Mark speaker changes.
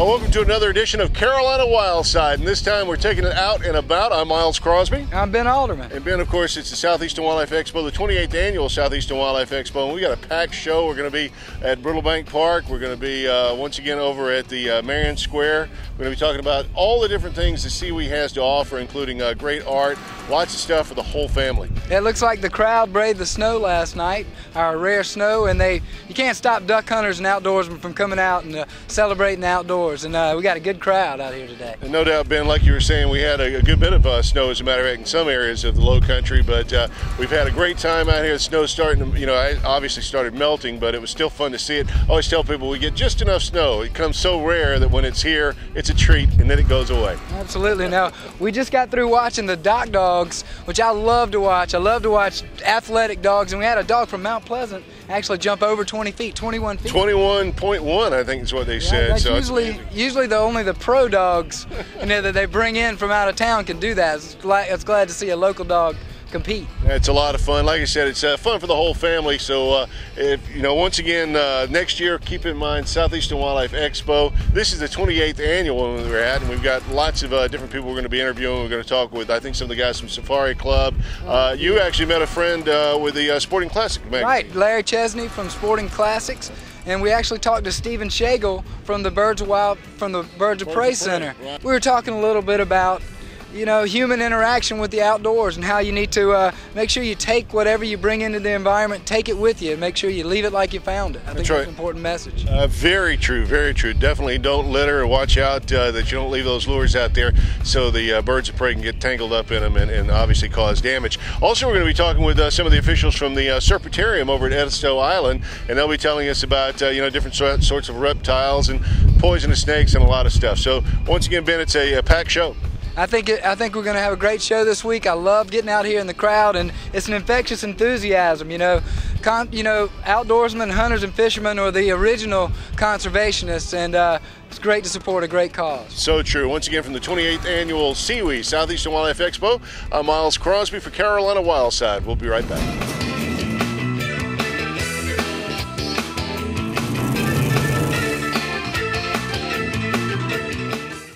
Speaker 1: Well, welcome to another edition of Carolina Wildside, and this time we're taking it out and about. I'm Miles Crosby.
Speaker 2: I'm Ben Alderman.
Speaker 1: And Ben, of course, it's the Southeastern Wildlife Expo, the 28th annual Southeastern Wildlife Expo, and we got a packed show. We're going to be at Brittlebank Park. We're going to be once again over at the Marion Square. We're going to be talking about all the different things the CWS has to offer, including great art, lots of stuff for the whole family.
Speaker 2: It looks like the crowd braved the snow last night, our rare snow, and you can't stop duck hunters and outdoorsmen from coming out and celebrating the outdoors, and we got a good crowd out here today.
Speaker 1: And no doubt, Ben, like you were saying, we had a good bit of snow, as a matter of fact, in some areas of the low country, but we've had a great time out here. The snow's starting to, I obviously started melting, but it was still fun to see it. I always tell people we get just enough snow. It comes so rare that when it's here, it's a treat, and then it goes away.
Speaker 2: Absolutely. Now, we just got through watching the dock dogs, which I love to watch. I love to watch athletic dogs, and we had a dog from Mount Pleasant actually jump over 20 feet, 21 feet.
Speaker 1: 21.1, I think is what they said.
Speaker 2: That's
Speaker 1: so
Speaker 2: usually only the pro dogs that they bring in from out of town can do that. It's glad to see a local dog compete.
Speaker 1: It's a lot of fun. Like I said, it's fun for the whole family. So once again, next year, keep in mind Southeastern Wildlife Expo. This is the 28th annual one we're at, and we've got lots of different people we're going to be interviewing. We're going to talk with, I think, some of the guys from Safari Club. You actually met a friend with the Sporting Classic magazine.
Speaker 2: Right, Larry Chesney from Sporting Classics. And we actually talked to Stephen Shagel from the Birds of Prey Center.
Speaker 1: Right.
Speaker 2: We were talking a little bit about human interaction with the outdoors and how you need to make sure you take whatever you bring into the environment, take it with you, and make sure you leave it like you found it. I think that's an important message.
Speaker 1: Very true, very true. Definitely don't litter, or watch out that you don't leave those lures out there so the birds of prey can get tangled up in them and obviously cause damage. Also, we're going to be talking with some of the officials from the Serpentarium over at Edisto Island, and they'll be telling us about different sorts of reptiles and poisonous snakes and a lot of stuff. So once again, Ben, it's a packed show.
Speaker 2: I think we're going to have a great show this week. I love getting out here in the crowd, and it's an infectious enthusiasm. Outdoorsmen, hunters, and fishermen are the original conservationists, and it's great to support a great cause.
Speaker 1: So true. Once again, from the 28th annual CWS Southeastern Wildlife Expo, I'm Miles Crosby for Carolina Wildside. We'll be right back.